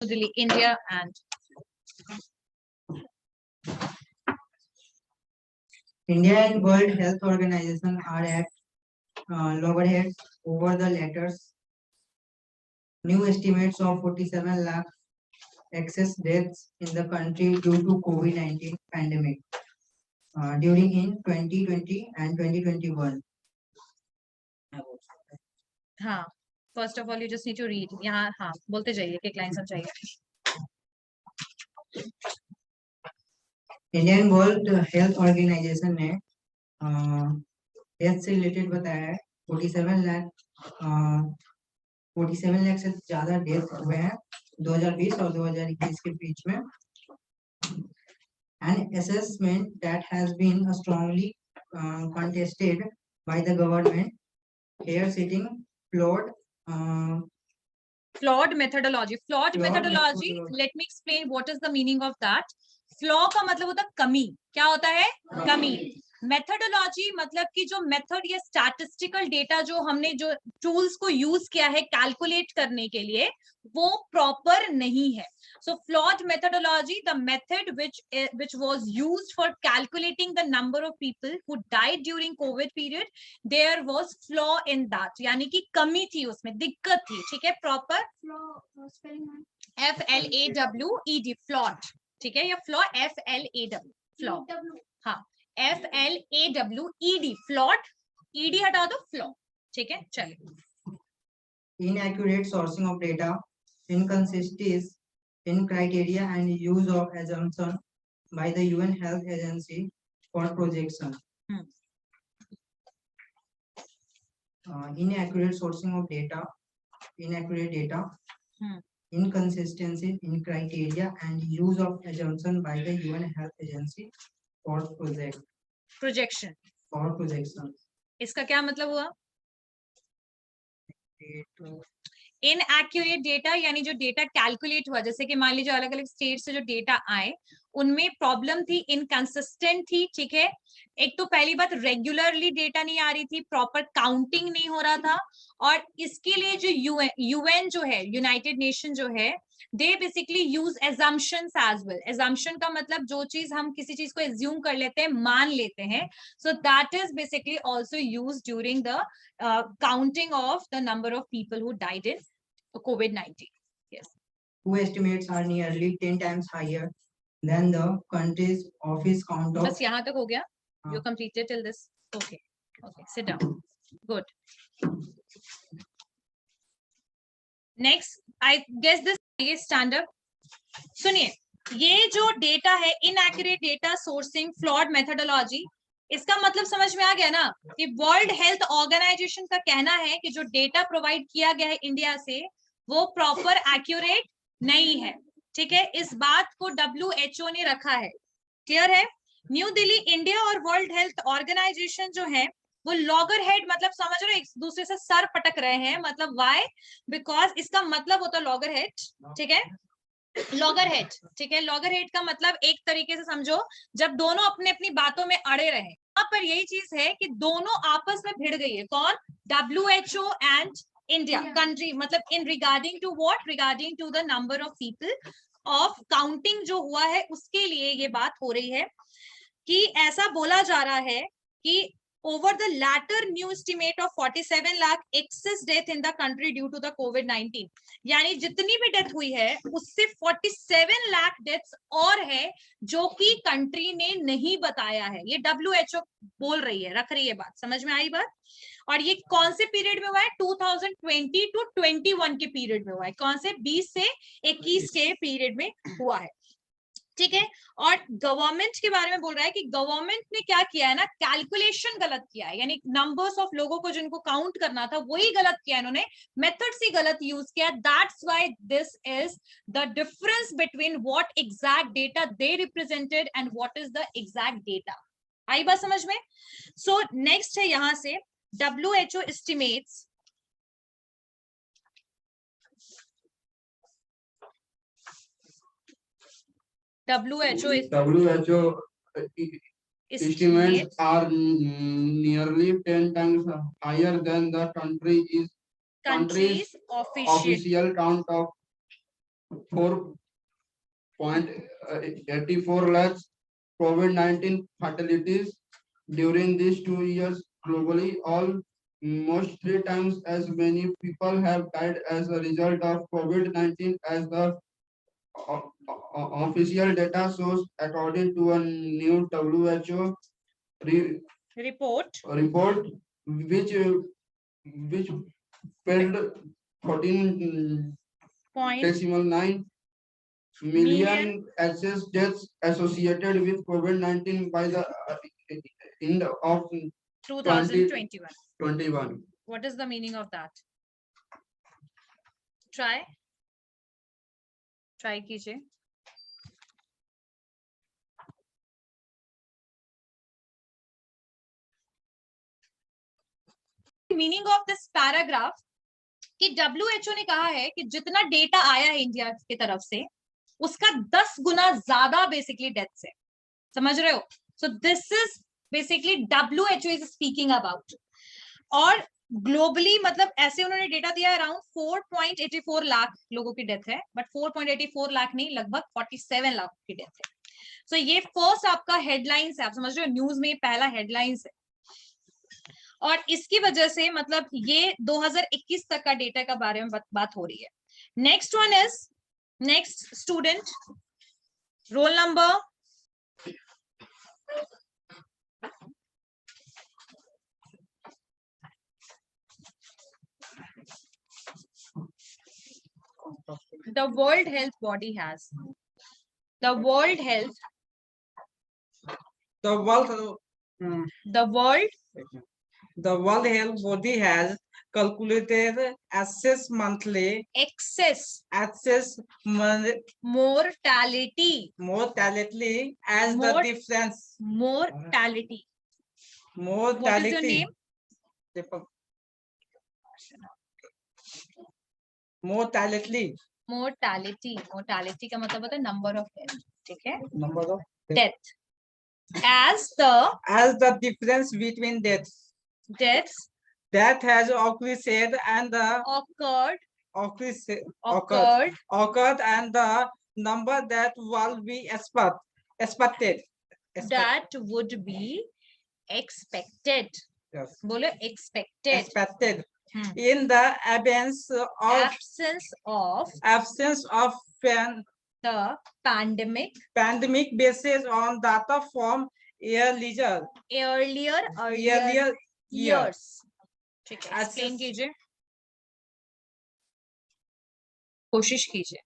Delhi, India, and India and World Health Organization are at loggerheads over the letters. New estimates of 47 lakh excess deaths in the country due to COVID-19 pandemic during in 2020 and 2021. हाँ, first of all you just need to read. यहाँ हाँ बोलते जाइए कि line समझाइए. Indian world health organisation ने death से related बताया है 47 लाख से ज्यादा डेथ हुए हैं 2020 और 2021 के बीच में. An assessment that has been strongly contested by the government, here citing flawed methodology. Flawed methodology. Let me explain what is the meaning of that. Flaw का मतलब होता है कमी. क्या होता है? कमी. मेथोडोलॉजी मतलब कि जो मेथड या स्टैटिस्टिकल डेटा जो हमने जो टूल्स को यूज किया है कैलकुलेट करने के लिए वो प्रॉपर नहीं है. So flawed methodology, the method which was used for calculating the number of people who died during COVID period, there was flaw in that. यानी कि कमी थी उसमें, दिक्कत थी. ठीक है, proper FLAWED flawed. ठीक है, या flaw FLAW flaw. हाँ, FLAWED flawed. ED हटा दो, flaw. ठीक है, चलिए. Inaccurate sourcing of data, inconsistencies in criteria and use of assumption by the UN Health Agency for projection. Inaccurate sourcing of data, inaccurate data, inconsistency in criteria and use of assumption by the UN Health Agency for projection. For projection. इसका क्या मतलब हुआ? Inaccurate data यानी जो data calculate हुआ, जैसे कि मान लीजिए अलग अलग स्टेट से जो डेटा आए उनमें प्रॉब्लम थी, इनकंसिस्टेंट थी. ठीक है, एक तो पहली बात रेगुलरली डेटा नहीं आ रही थी, प्रॉपर काउंटिंग नहीं हो रहा था. और इसके लिए जो यूएन जो है, यूनाइटेड नेशन जो है, they basically use assumptions as well. Assumption का मतलब जो चीज हम किसी चीज को एज्यूम कर लेते हैं, मान लेते हैं. So that is basically also use during the counting of the number of people who died in COVID-19. Yes. Who estimates are nearly 10 times higher than the country's office count of. बस यहाँ तक हो गया. You completed till this. Okay. Okay. Sit down. Good. Next, I guess this ये stand up. सुनिए, ये जो data है inaccurate data sourcing, flawed methodology, इसका मतलब समझ में आ गया ना कि वर्ल्ड हेल्थ ऑर्गेनाइजेशन का कहना है कि जो डेटा प्रोवाइड किया गया है इंडिया से वो प्रॉपर एक्यूरेट नहीं है. ठीक है, इस बात को WHO ने रखा है. क्लियर है? न्यू दिल्ली, इंडिया और वर्ल्ड हेल्थ ऑर्गेनाइजेशन जो है वो लॉगर हेड, मतलब समझ रहे हो, एक दूसरे से सर पटक रहे हैं. मतलब व्हाई? बिकॉज इसका मतलब होता है लॉगर हेड. ठीक है, लॉगर हेड. ठीक है, लॉगर हेड का मतलब एक तरीके से समझो जब दोनों अपने अपनी बातों में अड़े रहे. यहाँ पर यही चीज है कि दोनों आपस में भिड़ गई है. कौन? WHO and India country. मतलब in regarding to what? Regarding to the number of people of counting जो हुआ है उसके लिए ये बात हो रही है कि ऐसा बोला जा रहा है कि over the latter new estimate of 47 lakh excess death in the country due to the COVID-19, यानी जितनी भी डेथ हुई है उससे 47 लाख डेथ्स और है जो कि कंट्री ने नहीं बताया है. ये WHO बोल रही है, रख रही है बात. समझ में आई बात? और ये कौन से पीरियड में हुआ है? 2020 to 21 के पीरियड में हुआ है. कौन से? 20 से 21 के पीरियड में हुआ है. ठीक है, और गवर्नमेंट के बारे में बोल रहा है कि गवर्नमेंट ने क्या किया है ना, कैलकुलेशन गलत किया है. यानी नंबर्स ऑफ लोगों को जिनको काउंट करना था वही गलत किया है इन्होंने, मेथड्स ही गलत यूज किया. That's why this is the difference between what exact data they represented and what is the exact data. आई बात समझ में? सो नेक्स्ट है यहां से WHO estimates WHO estimates are nearly 10 times higher than the country's official count of 4.84 lakhs COVID-19 fatalities during these 2 years globally. Almost 3 times as many people have died as a result of COVID-19 as the official data shows, according to a new WHO report, which filled 14.9 million excess deaths associated with COVID-19 by the end of 2021. What is the meaning of that? Try कीजिए. Meaning of this paragraph कि WHO ने कहा है कि जितना data आया है India की तरफ से उसका 10 गुना ज्यादा बेसिकली डेथ्स है. समझ रहे हो? सो this is basically WHO is speaking about. और ग्लोबली मतलब ऐसे उन्होंने डेटा दिया अराउंड 4.84 लाख लोगों की डेथ है, बट 4.84 लाख नहीं, लगभग 47 लाख की डेथ है. सो ये फर्स्ट आपका हेडलाइंस है, आप समझ रहे हो, न्यूज में पहला हेडलाइंस है. और इसकी वजह से मतलब ये 2021 तक का डेटा का बारे में बात हो रही है. Next one is next student, roll number the World Health Body has. The World Health Health Body has calculated excess monthly mortality as the difference. Mortality. What is your name? Mortality का मतलब होता है number of death. ठीक है, number of death as the difference between deaths deaths that has occurred and the occurred and the number that will be expected that would be expected. Yes. बोलो expected. In the absence of the pandemic basis on data from earlier years. ठीक है, Access- explain कीजिए, कोशिश कीजिए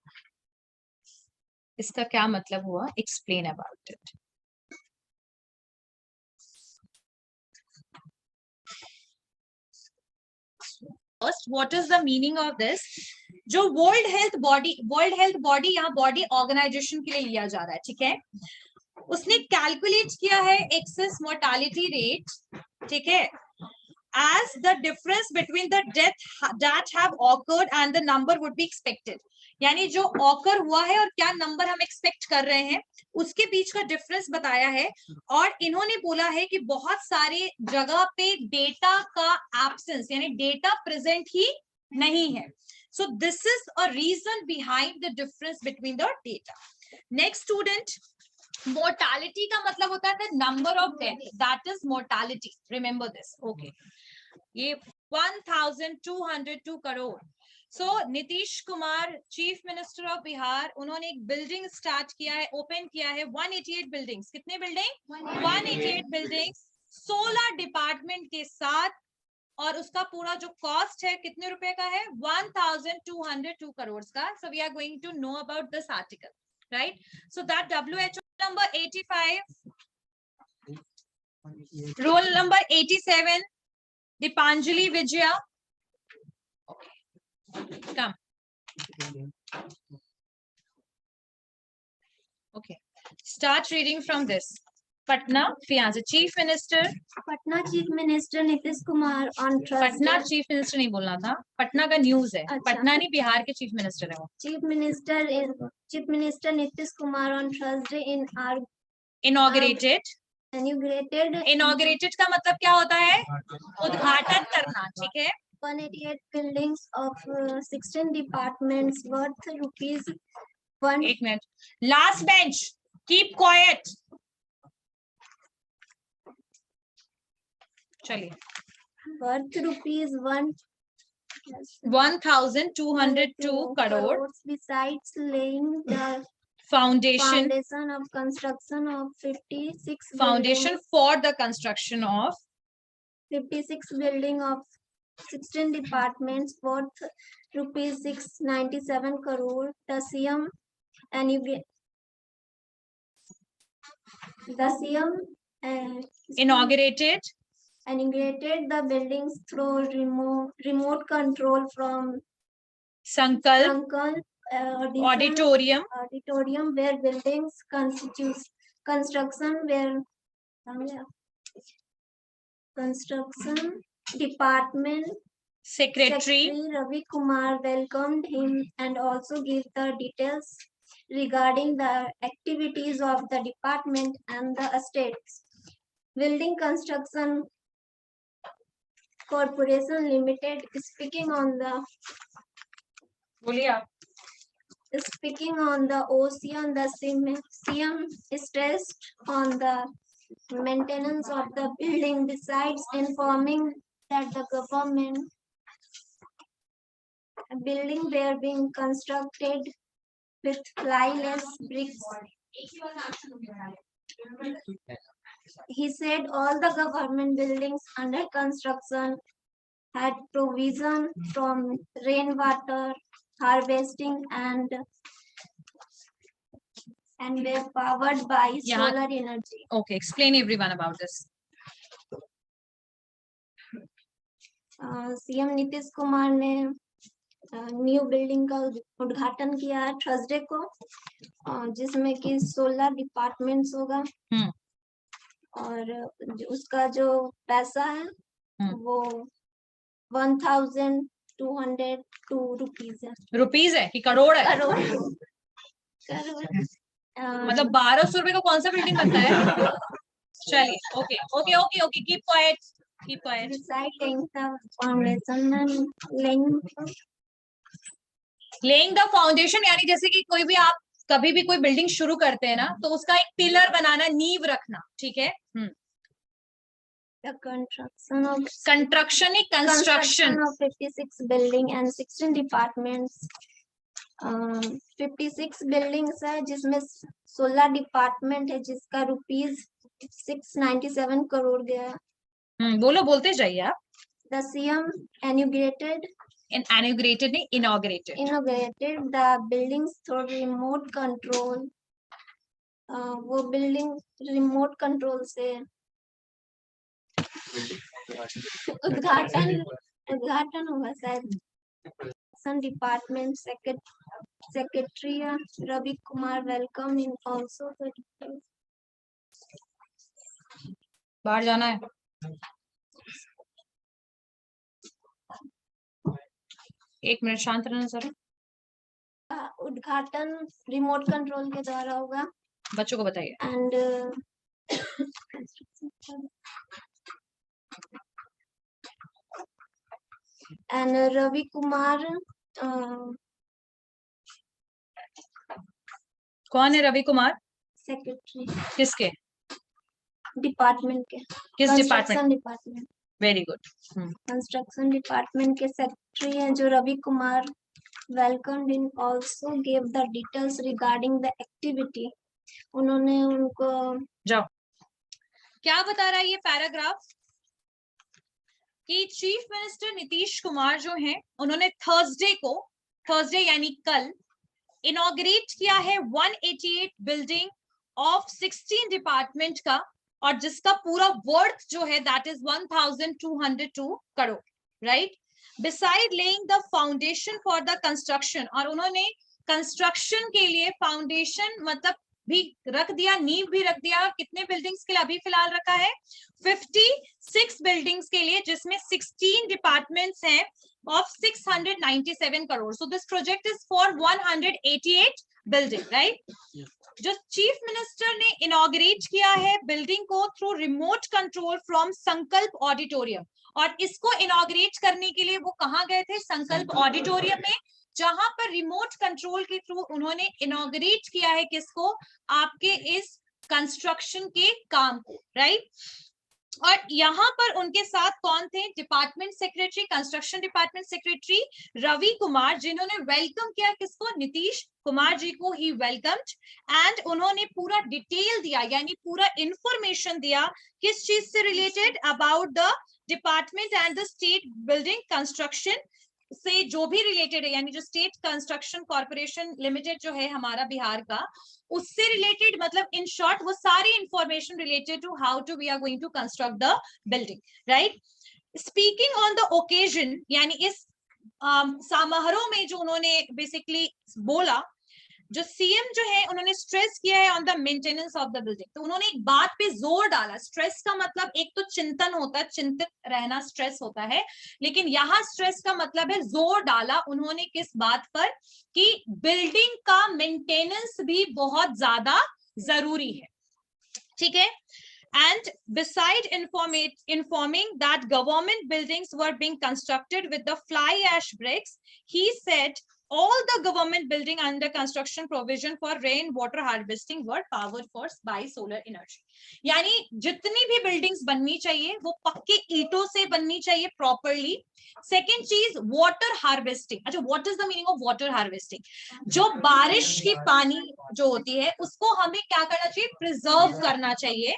इसका क्या मतलब हुआ. Explain about it. First, what is the meaning of this? जो वर्ल्ड हेल्थ बॉडी यहाँ बॉडी ऑर्गेनाइजेशन के लिए लिया जा रहा है. ठीक है, उसने कैलकुलेट किया है एक्सेस मोर्टालिटी रेट. ठीक है, as the difference between the death that have occurred and the number would be expected. यानी जो ऑकर हुआ है और क्या नंबर हम एक्सपेक्ट कर रहे हैं उसके बीच का डिफरेंस बताया है. और इन्होंने बोला है कि बहुत सारे जगह पे डेटा का एब्सेंस यानी डेटा प्रेजेंट ही नहीं है. So this is a reason behind the difference between the data. Next student, mortality का मतलब होता है number of death, that is mortality. Remember this. Okay, ये 1202 crore. So Nitish Kumar chief minister of Bihar, उन्होंने एक बिल्डिंग स्टार्ट किया है, ओपन किया है 188 बिल्डिंग्स. कितने बिल्डिंग? 188 बिल्डिंग्स 16 डिपार्टमेंट के साथ. और उसका पूरा जो कॉस्ट है कितने रुपए का है? 1202 करोड़ का. So we are going to know about this article, right? So that WHO number 85, roll number 87, Dipanjali Vijaya. Come. Okay, start reading from this. Patna, fiance, Chief Minister. Patna chief minister Nitish Kumar on Patna chief minister नहीं बोलना था, पटना का news है. अच्छा. पटना नहीं, बिहार के chief minister है वो. Chief minister Nitish Kumar on Thursday inaugurated. inaugurated inaugurated का मतलब क्या होता है? उद्घाटन करना. ठीक है, 188 buildings of 16 departments worth rupees 1 एक minute, last bench, keep quiet. चलिए, worth rupees 1,202 crore. Besides laying the Foundation foundation of construction of 56 foundation for the construction of 56 building of 16 departments worth rupees 697 crore. The CM inaugurated integrated the buildings through remote control from Sankalp auditorium where buildings construction department secretary Ravi Kumar welcomed him and also gave the details regarding the activities of the department and the estates. Building Construction Corporation Limited, speaking on the ocean, the CM stressed on the maintenance of the building, besides informing that the government building were being constructed with flyless bricks. He said all the government buildings under construction had provision from rainwater harvesting and were powered by solar energy. Okay, explain everyone about this. CM Nitish Kumar ने new building का उद्घाटन किया है Thursday को, जिसमें कि 16 departments होगा और उसका जो पैसा है वो 1,202 रुपीज है. रुपीज है कि करोड़ है? करोड़. मतलब 1,200 रुपए का कौन सा बिल्डिंग बनता है? चलिए, okay okay okay okay, keep quiet, keep quiet. Laying the foundation यानी जैसे कि कोई भी आप कभी भी कोई बिल्डिंग शुरू करते हैं ना, तो उसका एक पिलर बनाना, नींव रखना, ठीक है? Construction of 56 building and 16 departments. 56 buildings है जिसमें 16 डिपार्टमेंट है जिसका रुपीज 697 करोड़ गया. बोलो, बोलते जाइए आप. The CM inaugurated the buildings through remote control. वो बिल्डिंग रिमोट कंट्रोल से उद्घाटन होगा शायद. Some department secretary Ravi Kumar welcome in also the details. बाहर जाना है. एक मिनट शांत रहना सर. उद्घाटन रिमोट कंट्रोल के द्वारा होगा. बच्चों को बताइए. And Ravi Kumar कौन है रवि कुमार? सेक्रेटरी. किसके डिपार्टमेंट के? किस department? Department. Very good. Construction department के सेक्रेटरी हैं जो Ravi Kumar welcomed in also gave the details regarding the activity. उन्होंने उनको जाओ. क्या बता रहा है ये पैराग्राफ कि चीफ मिनिस्टर नीतीश कुमार जो हैं उन्होंने थर्सडे यानी कल इनॉग्रेट किया है 188 बिल्डिंग ऑफ 16 डिपार्टमेंट का, और जिसका पूरा वर्थ जो है that is 1,202 crore, right? Beside laying the foundation for the construction, और उन्होंने कंस्ट्रक्शन के लिए फाउंडेशन मतलब भी रख दिया, नींव भी रख दिया. कितने बिल्डिंग्स के लिए अभी फिलहाल रखा है? 56 बिल्डिंग्स के लिए, जिसमें 16 डिपार्टमेंट्स हैं of 697 crore. So this project is for 188 building, right? जो चीफ मिनिस्टर ने इनॉग्रेट किया है बिल्डिंग को थ्रू रिमोट कंट्रोल फ्रॉम संकल्प ऑडिटोरियम, और इसको इनॉग्रेट करने के लिए वो कहाँ गए थे? संकल्प ऑडिटोरियम में, जहां पर रिमोट कंट्रोल के थ्रू उन्होंने इनॉग्रेट किया है किसको? आपके इस कंस्ट्रक्शन के काम को, राइट। और यहाँ पर उनके साथ कौन थे? Department secretary, construction department secretary Ravi Kumar, जिन्होंने वेलकम किया किसको? नीतीश कुमार जी को ही वेलकम्ड, एंड उन्होंने पूरा डिटेल दिया, यानी पूरा इंफॉर्मेशन दिया किस चीज से related? About the department and the state building construction से जो भी रिलेटेड है, यानी जो स्टेट कंस्ट्रक्शन कॉर्पोरेशन लिमिटेड जो है हमारा बिहार का, उससे रिलेटेड, मतलब इन शॉर्ट वो सारी information related to how to we are going to construct the building, right. Speaking on the occasion, यानी इस समारोह में जो उन्होंने बेसिकली बोला, जो सीएम जो है उन्होंने स्ट्रेस किया है on the maintenance of the building. तो उन्होंने एक बात पे जोर डाला, स्ट्रेस का मतलब एक तो चिंतन होता है, चिंतित रहना स्ट्रेस होता है, लेकिन यहाँ स्ट्रेस का मतलब है जोर डाला उन्होंने किस बात पर? कि बिल्डिंग का मेंटेनेंस भी बहुत ज्यादा जरूरी है, ठीक है। And beside informing that government buildings were being constructed with the fly ash bricks, he said all the government building under construction provision for rain water harvesting were powered for by solar energy. यानी जितनी भी buildings बननी चाहिए वो पक्के ईंटों से बननी चाहिए प्रॉपरली। सेकेंड चीज वाटर हार्वेस्टिंग। अच्छा, what is the meaning of water harvesting? जो बारिश की पानी जो होती है उसको हमें क्या करना चाहिए? प्रिजर्व करना चाहिए,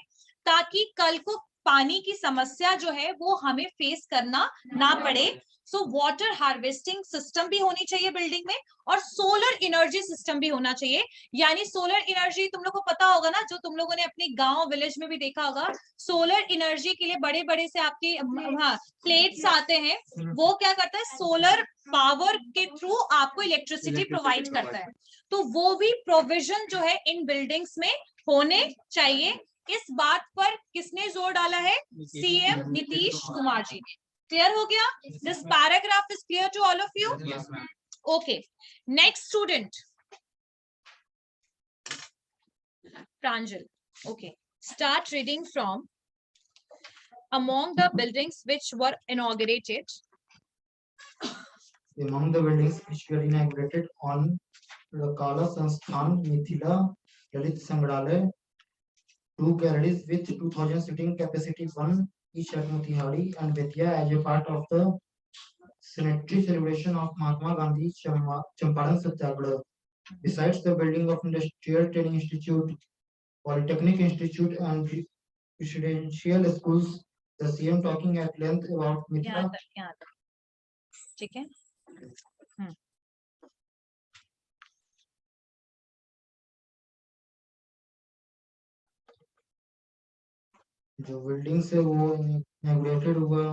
ताकि कल को पानी की समस्या जो है वो हमें फेस करना ना पड़े। सो वाटर हार्वेस्टिंग सिस्टम भी होनी चाहिए बिल्डिंग में, और सोलर एनर्जी सिस्टम भी होना चाहिए। यानी सोलर एनर्जी तुम लोग को पता होगा ना, जो तुम लोगों ने अपने गांव विलेज में भी देखा होगा, सोलर एनर्जी के लिए बड़े बड़े से आपके प्लेट्स आते हैं, वो क्या करता है? सोलर पावर के थ्रू आपको इलेक्ट्रिसिटी प्रोवाइड करता है। तो वो भी प्रोविजन जो है इन बिल्डिंग्स में होने चाहिए। इस बात पर किसने जोर डाला है? सीएम नीतीश कुमार जी ने। क्लियर हो गया? This paragraph is clear to all of you? Okay, next student Pranjal. Okay, start reading from among the buildings which were inaugurated. Among the buildings which were inaugurated on the Kala Sansthan, Mithila, Lalit Sangralaya, 2 galleries with 2000 seating capacity, one each at Motihari and Bettiah, as a part of the centenary celebration of Mahatma Gandhi Champaran Satyagraha. Besides the building of Industrial Training Institute, Polytechnic Institute and residential schools, the CM talking at length about Mithila. ठीक है। जो building से वो inaugurated हुआ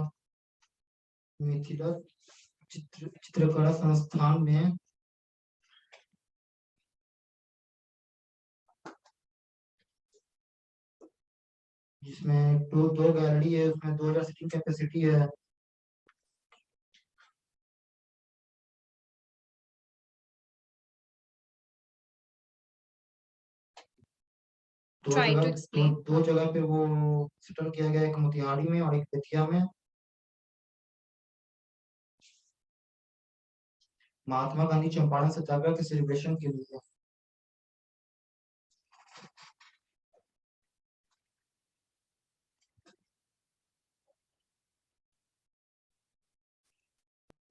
मिथिला चित्रकला संस्थान में, जिसमें दो गैलरी है, उसमें 2000 सीटिंग कैपेसिटी है। दो जगह पे वो सेटल किया गया, एक मोतिहारी में और एक बेतिया में। महात्मा गांधी चंपारण सत्याग्रह के सेलिब्रेशन के लिए।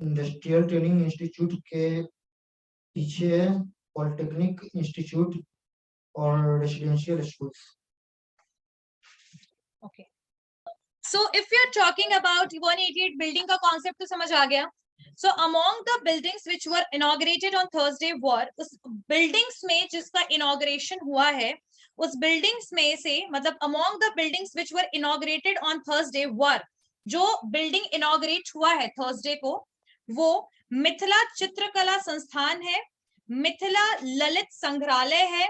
इंडस्ट्रियल ट्रेनिंग इंस्टीट्यूट के पीछे है पॉलिटेक्निक इंस्टीट्यूट और residential schools. Okay, so if you are talking about 188 building का कॉन्सेप्ट तो समझ आ गया। So among the buildings which were inaugurated on Thursday were, उस buildings में जिसका inauguration हुआ है, उस buildings में से, मतलब among the buildings which were inaugurated on Thursday were, जो building inaugurate हुआ है Thursday को, वो मिथिला चित्रकला संस्थान है, मिथिला ललित संग्रहालय है,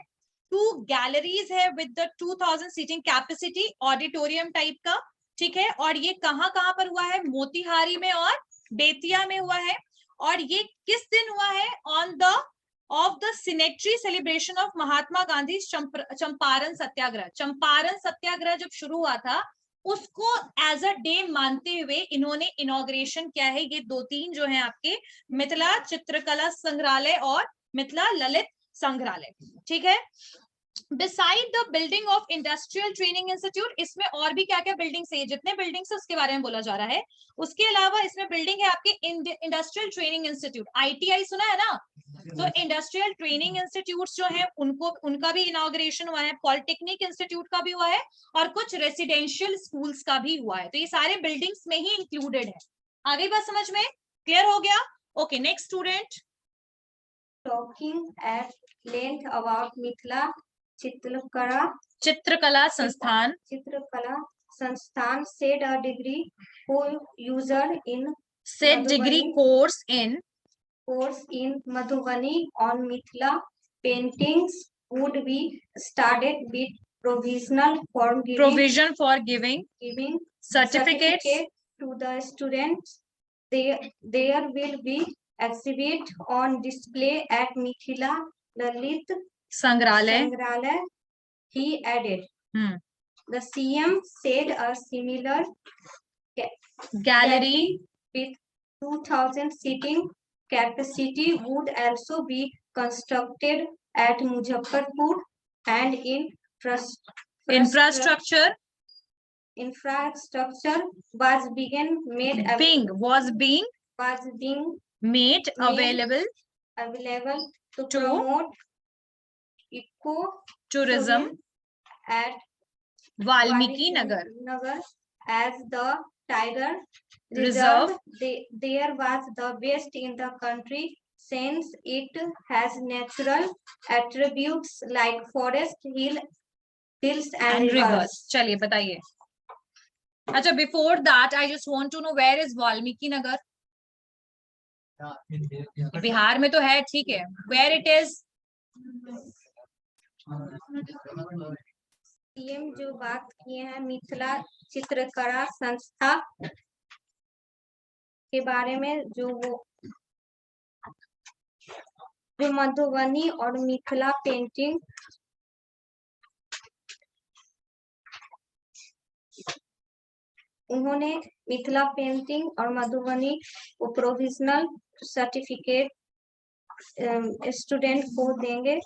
2 गैलरीज है with the 2000 seating capacity, auditorium type का, ठीक है। और ये कहाँ पर हुआ है? मोतिहारी में और बेतिया में हुआ है। और ये किस दिन हुआ है? On the of the centenary celebration of Mahatma Gandhi Champaran सत्याग्रह। चंपारण सत्याग्रह जब शुरू हुआ था उसको एज अ डे मानते हुए इन्होंने इनॉग्रेशन किया है। ये 2-3 जो है आपके मिथिला चित्रकला संग्रहालय और मिथिला ललित संग्रहालय, ठीक है। Beside the building of industrial training institute, इसमें और भी क्या क्या बिल्डिंग्स है, जितने बिल्डिंग्स है उसके बारे में बोला जा रहा है। उसके अलावा इसमें बिल्डिंग है आपके इंडस्ट्रियल ट्रेनिंग इंस्टीट्यूट, ITI सुना है ना, तो इंडस्ट्रियल ट्रेनिंग इंस्टीट्यूट्स जो है उनका भी इनॉग्रेशन हुआ है, पॉलिटेक्निक इंस्टीट्यूट का भी हुआ है और कुछ रेसिडेंशियल स्कूल्स का भी हुआ है। तो ये सारे बिल्डिंग्स में ही इंक्लूडेड है। आगे बात समझ में क्लियर हो गया? Okay, next student. Talking at length about Mithila चित्रकला संस्थान said a degree said degree course in Madhubani on Mithila paintings would be started with provision for giving certificates to the students. There will be exhibit on display at Mithila Lalit संग्रहालय, he added. The CM said a similar gallery with 2,000 seating capacity would also be constructed at Muzaffarpur, and infrastructure was being made available to promote tourism at Valmiki Nagar as the Tiger Reserve. There was the best in the country since it has natural attributes like forest, hills and rivers. चलिए बताइए। अच्छा, before that I just want to know where is Valmiki Nagar? Bihar में तो है, ठीक है, where it is? CM जो बात किए हैं मिथिला चित्रकला संस्था के बारे में, जो मधुबनी और मिथिला पेंटिंग उन्होंने मिथिला पेंटिंग और मधुबनी को प्रोविजनल सर्टिफिकेट स्टूडेंट को देंगे।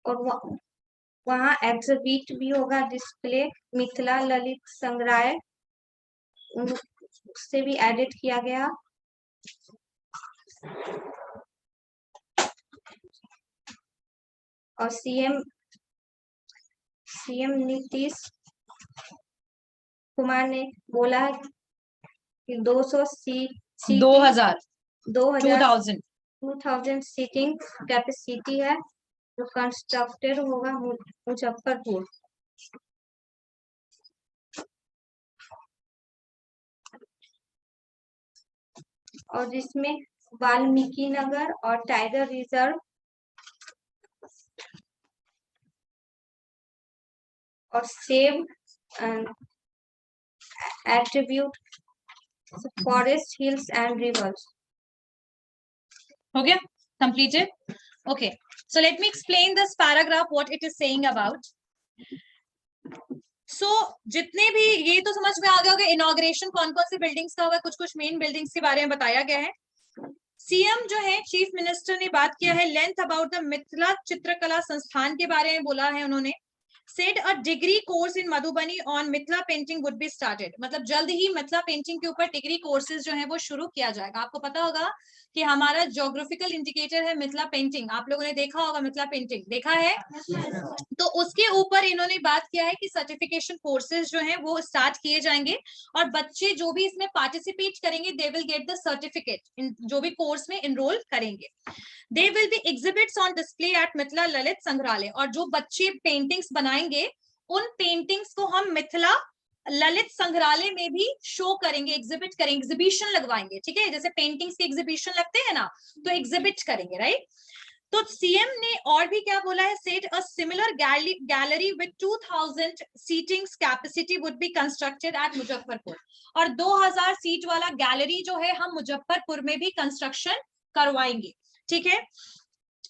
और वहाँ एग्जिबिट भी होगा, डिस्प्ले मिथिला ललित संग्रहालय उससे भी एडिट किया गया। और सीएम नीतीश कुमार ने बोला कि 2000 सीटिंग कैपेसिटी है जो कंस्ट्रक्टेड होगा मुजफ्फरपुर। और जिसमें वाल्मीकि नगर और टाइगर रिजर्व और save attribute forest, hills and reverse. हो गया, completed? Okay, so let me explain this paragraph what it is saying about. So जितने भी, ये तो समझ में आ गया होगा इनॉग्रेशन कौन कौन सी बिल्डिंग्स का हुआ है, कुछ मेन बिल्डिंग्स के बारे में बताया गया है। सीएम जो है चीफ मिनिस्टर ने बात किया है लेंथ अबाउट द मिथिला चित्रकला संस्थान के बारे में बोला है उन्होंने। said a degree course in Madhubani on Mithila painting would be started, मतलब जल्द ही मिथिला पेंटिंग के ऊपर डिग्री कोर्सेज जो है वो शुरू किया जाएगा। आपको पता होगा कि हमारा ज्योग्राफिकल इंडिकेटर है मिथिला पेंटिंग, आप लोगों ने देखा होगा मिथिला पेंटिंग, देखा है? तो उसके ऊपर इन्होंने बात किया है कि सर्टिफिकेशन कोर्सेज जो है वो स्टार्ट किए जाएंगे और बच्चे जो भी इसमें पार्टिसिपेट करेंगे they will get the certificate, जो भी कोर्स में इनरोल करेंगे। They will be exhibits on display at Mithila Lalit Sangrahalaya, और जो बच्चे पेंटिंग्स बनाएंगे उन पेंटिंग्स को हम मिथिला ललित संग्रहालय में भी शो करेंगे, एग्जिबिट करेंगे, एग्जिबिशन लगवाएंगे, ठीक है, जैसे पेंटिंग्स के एग्जिबिशन लगते हैं ना, तो एग्जिबिट करेंगे, राइट। तो सीएम ने और भी क्या बोला है, said a similar gallery with 2000 seatings capacity would be constructed at Muzaffarpur, और 2000 सीट वाला गैलरी जो है हम मुजफ्फरपुर में भी कंस्ट्रक्शन करवाएंगे, ठीक है।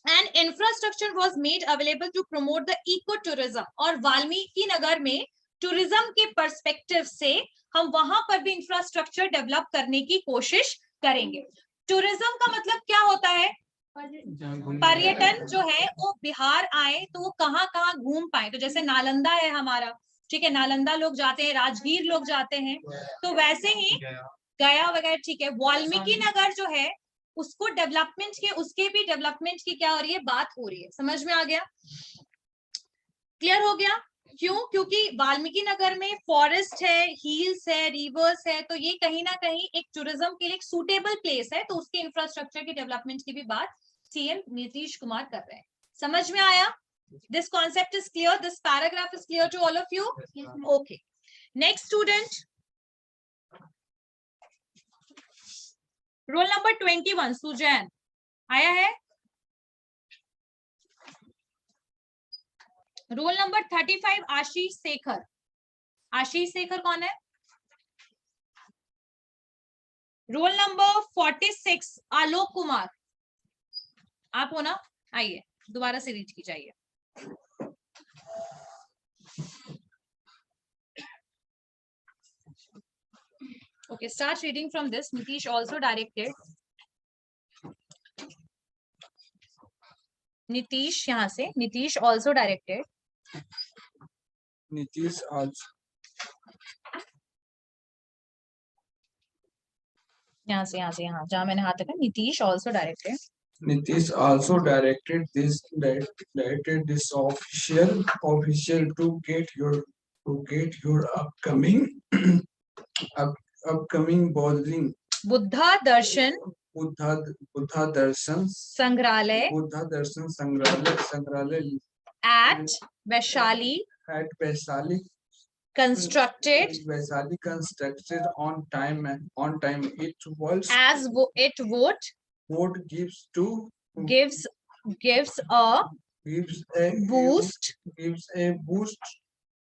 And infrastructure was made available to promote the eco tourism, और वाल्मीकि नगर में टूरिज्म के पर्सपेक्टिव से हम वहां पर भी इंफ्रास्ट्रक्चर डेवलप करने की कोशिश करेंगे। टूरिज्म का मतलब क्या होता है, पर्यटन जो है वो बिहार आए तो वो कहाँ कहाँ घूम पाए, तो जैसे नालंदा है हमारा, ठीक है, नालंदा लोग जाते हैं, राजगीर लोग जाते हैं, तो वैसे ही गया वगैरह, ठीक है। वाल्मीकि नगर जो है उसको डेवलपमेंट के, उसके भी डेवलपमेंट की क्या हो रही है, बात हो रही है। समझ में आ गया, क्लियर हो गया? क्यों? क्योंकि वाल्मीकि नगर में फॉरेस्ट है, हिल्स है, रिवर्स है, तो ये कहीं ना कहीं एक टूरिज्म के लिए एक सूटेबल प्लेस है, तो उसके इंफ्रास्ट्रक्चर की डेवलपमेंट की भी बात सीएम नीतीश कुमार कर रहे हैं। समझ में आया? This concept is clear, this paragraph is clear to all of you? Okay, next student, roll number 21 Suzanne आया है। Roll number 35 Ashish Shekhar. आशीष शेखर कौन है? रोल नंबर 46 आलोक कुमार, आप हो ना? आइए दोबारा से रीड की जाइए। Okay, start reading from this. Nitish also directed. Nitish यहाँ से, Nitish also directed. Nitish also. यहाँ से यहाँ जहाँ मैंने हाथ रखा, Nitish also directed. Nitish also directed this official to get your upcoming boarding Buddha Darshan Buddha Darshan संग्रहालय at Vaishali at Vaishali constructed on time. It was as it would gives a boost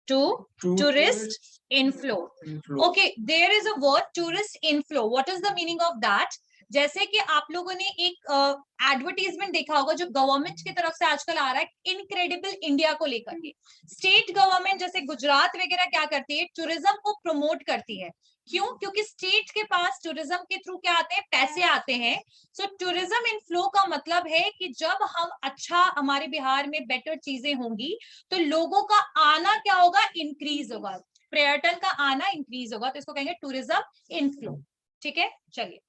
to tourist inflow. Okay, there is a word tourist inflow. What is the meaning of that? जैसे कि आप लोगों ने एक advertisement देखा होगा जो government की तरफ से आजकल आ रहा है, इनक्रेडिबल इंडिया को लेकर के। स्टेट गवर्नमेंट जैसे गुजरात वगैरह क्या करती है, टूरिज्म को प्रमोट करती है। क्यों? क्योंकि स्टेट के पास टूरिज्म के थ्रू क्या आते हैं, पैसे आते हैं। सो टूरिज्म इनफ्लो का मतलब है कि जब हम अच्छा, हमारे बिहार में बेटर चीजें होंगी तो लोगों का आना क्या होगा, इंक्रीज होगा, पर्यटन का आना इंक्रीज होगा, तो इसको कहेंगे टूरिज्म इनफ्लो। ठीक है, चलिए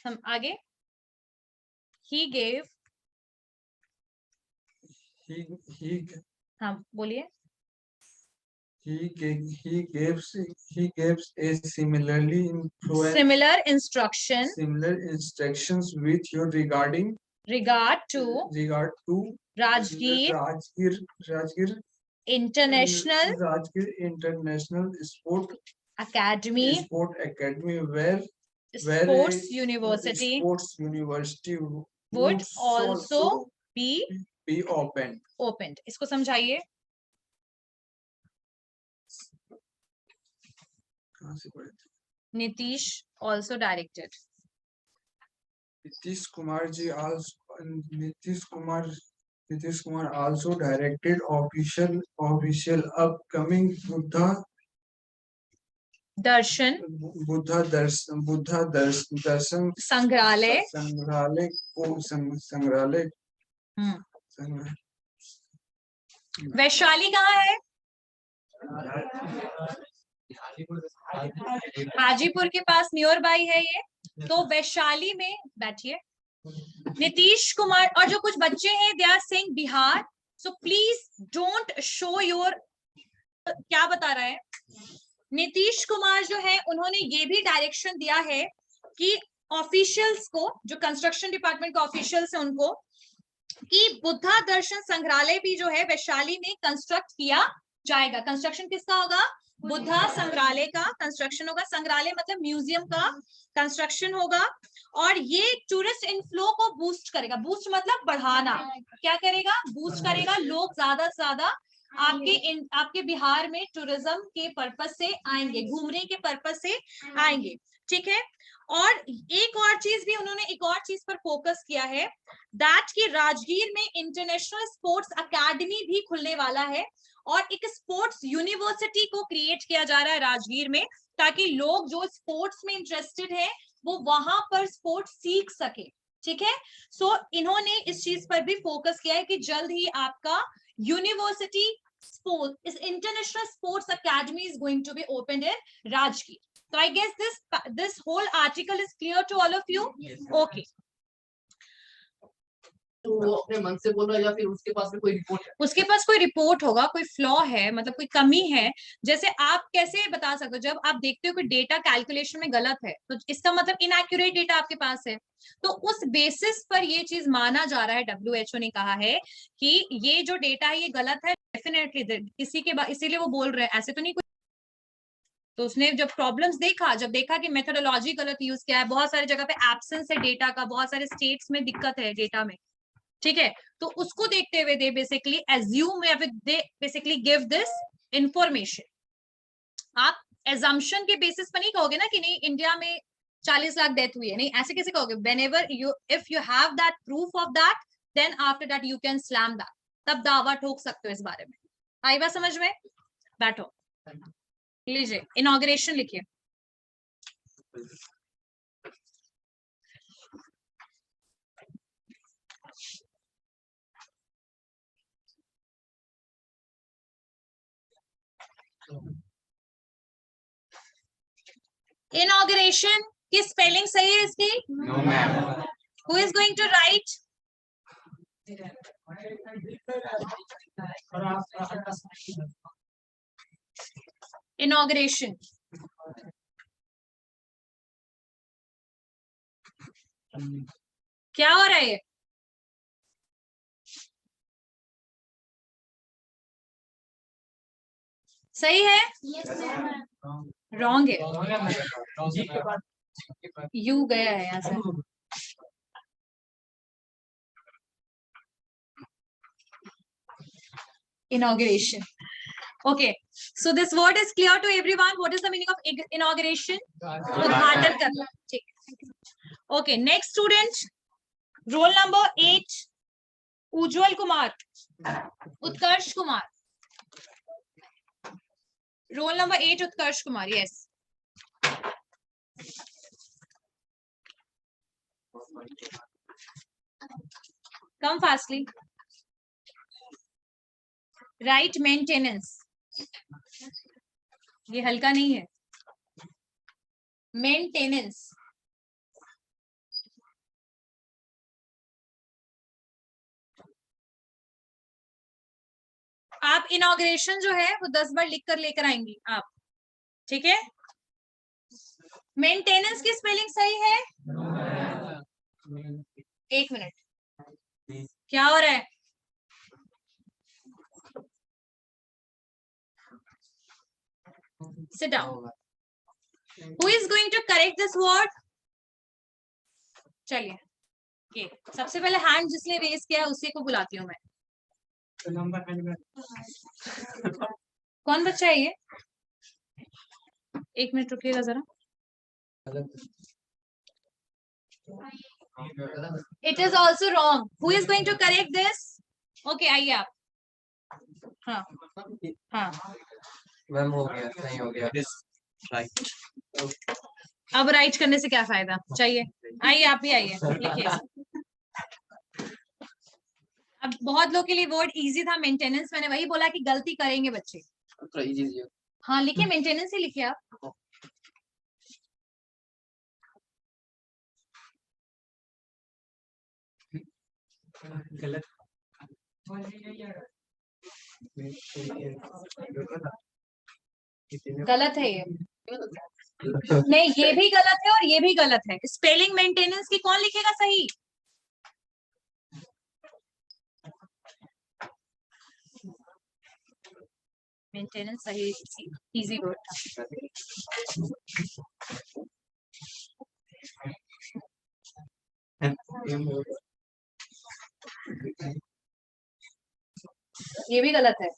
हम आगे। he gave, हाँ बोलिए। he gives a similar instructions with your regard to Rajgir International Sport Academy where Sports University would also be opened. इसको समझाइए। Nitish also directed. Nitish Kumar also directed official upcoming Buddha Darshan संग्रहालय वैशाली कहाँ है? हाजीपुर के पास near by है ये, तो वैशाली में बैठिए। नीतीश कुमार और जो कुछ बच्चे हैं they are saying Bihar, so please don't show your, क्या बता रहा है नीतीश कुमार जो है, उन्होंने ये भी डायरेक्शन दिया है कि ऑफिशियल्स को, जो कंस्ट्रक्शन डिपार्टमेंट के ऑफिशियल्स हैं उनको, कि बुद्धा दर्शन संग्रहालय भी जो है वैशाली में कंस्ट्रक्ट किया जाएगा। कंस्ट्रक्शन किसका होगा? बुद्धा संग्रहालय का कंस्ट्रक्शन होगा। संग्रहालय मतलब म्यूजियम का कंस्ट्रक्शन होगा, और ये टूरिस्ट इनफ्लो को बूस्ट करेगा। बूस्ट मतलब बढ़ाना, क्या करेगा? बूस्ट करेगा। लोग ज्यादा से ज्यादा आपके बिहार में टूरिज्म के पर्पस से आएंगे, घूमने के पर्पस से आएंगे, ठीक है। और एक और चीज भी उन्होंने, एक और चीज पर फोकस किया है, दैट कि राजगीर में इंटरनेशनल स्पोर्ट्स अकेडमी भी खुलने वाला है, और एक स्पोर्ट्स यूनिवर्सिटी को क्रिएट किया जा रहा है राजगीर में, ताकि लोग जो स्पोर्ट्स में इंटरेस्टेड है वो वहां पर स्पोर्ट्स सीख सके, ठीक है। सो इन्होंने इस चीज पर भी फोकस किया है कि जल्द ही आपका यूनिवर्सिटी स्पोर्ट, इस international sports academy is going to be open in Rajgir. So I guess this whole article is clear to all of you. Okay. तो वो अपने मन से बोल रहा है या फिर उसके पास में कोई रिपोर्ट है? उसके पास कोई रिपोर्ट होगा, कोई फ्लॉ है, मतलब कोई कमी है। जैसे आप कैसे बता सकते हो, जब आप देखते हो कि डेटा कैलकुलेशन में गलत है तो इसका मतलब इनएक्यूरेट डेटा आपके पास है, तो उस बेसिस पर ये चीज माना जा रहा है। WHO ने कहा है कि ये जो डेटा है ये गलत है, डेफिनेटली किसी के बाद, इसीलिए वो बोल रहे हैं, ऐसे तो नहीं। तो उसने जब प्रॉब्लम्स देखा, जब देखा कि मेथोडोलॉजी गलत यूज किया है, बहुत सारी जगह पे एब्सेंस है डेटा का, बहुत सारे स्टेट्स में दिक्कत है डेटा में, ठीक है, तो उसको देखते हुए दे बेसिकली एज्यूम या फिर they basically give this information. आप एजम्पशन के बेसिस पर नहीं कहोगे ना कि नहीं इंडिया में 40 लाख डेथ हुई है, नहीं ऐसे कैसे कहोगे? whenever you if you have that proof of that, then after that you can slam that, तब दावा ठोक सकते हो इस बारे में। आई बात समझ में? बैठो, लीजिए इनॉग्रेशन लिखिए। इनॉग्रेशन की स्पेलिंग सही है इसकी? No ma'am. Who is going to write? Inauguration क्या हो रहा है? सही है? रॉन्ग है, यू गया है यहाँ से। Inauguration. Okay, so this word is clear to everyone. What is the meaning of inauguration? उद्घाटन करना, ठीक। Okay, next student, roll number 8, उज्जवल कुमार, उत्कर्ष कुमार। रोल नंबर 8 उत्कर्ष कुमार, यस। कम फास्टली। राइट मेंटेनेंस, ये हल्का नहीं है। मेंटेनेंस, आप इनॉग्रेशन जो है वो 10 बार लिख कर लेकर आएंगी आप, ठीक है। मेंटेनेंस की स्पेलिंग सही है? एक मिनट, क्या हो रहा है? Sit down. Who is going to correct this word? चलिए, ये सबसे पहले हैंड जिसने रेज किया उसी को बुलाती हूँ मैं। कौन बच्चा है ये? एक मिनट रुकिएगा जरा। It is also wrong. Who is going to correct this? Okay, आइए आप। हाँ हाँ, मैम हो गया, नहीं हो गया, राइट। अब राइट करने से क्या फायदा? चाहिए, आइए आप भी आइए, लिखिए। अब बहुत लोग के लिए वर्ड इजी था मेंटेनेंस, मैंने वही बोला कि गलती करेंगे बच्चे। हाँ लिखिए, मेंटेनेंस ही लिखिए आप। गलत गलत है ये, नहीं ये भी गलत है और ये भी गलत है। स्पेलिंग मेंटेनेंस की कौन लिखेगा सही? मेंटेनेंस सही, इजी वर्ड था। ये भी गलत है।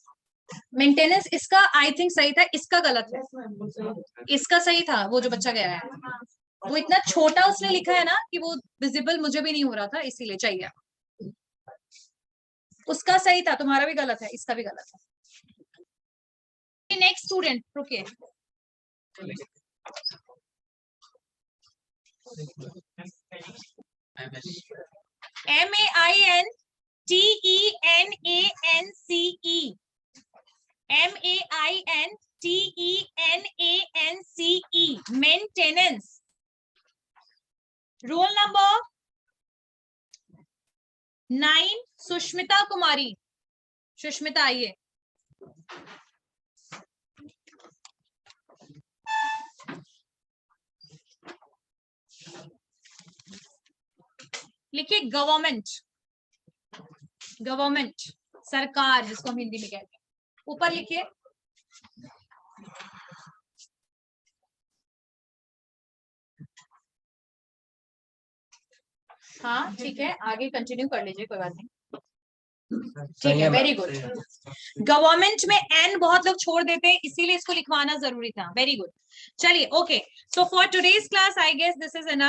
मेंटेनेंस इसका आई थिंक सही था, इसका गलत है। इसका सही था, वो जो बच्चा गया है वो इतना छोटा उसने लिखा है ना कि वो विजिबल मुझे भी नहीं हो रहा था, इसीलिए चाहिए। उसका सही था, तुम्हारा भी गलत है, इसका भी गलत है। नेक्स्ट स्टूडेंट, रुकिए। MEINTENANCE, MEINTENANCE, maintenance. Roll number 9, Sushmita Kumari. Sushmita आइए। लिखिए गवर्नमेंट, गवर्नमेंट सरकार जिसको हम हिंदी में कहते हैं, ऊपर लिखिए। हाँ ठीक है, आगे कंटिन्यू कर लीजिए, कोई बात नहीं। ठीक है, वेरी गुड। गवर्नमेंट में एन बहुत लोग छोड़ देते हैं, इसीलिए इसको लिखवाना जरूरी था। Very good. चलिए, okay, so for today's class I guess this is enough.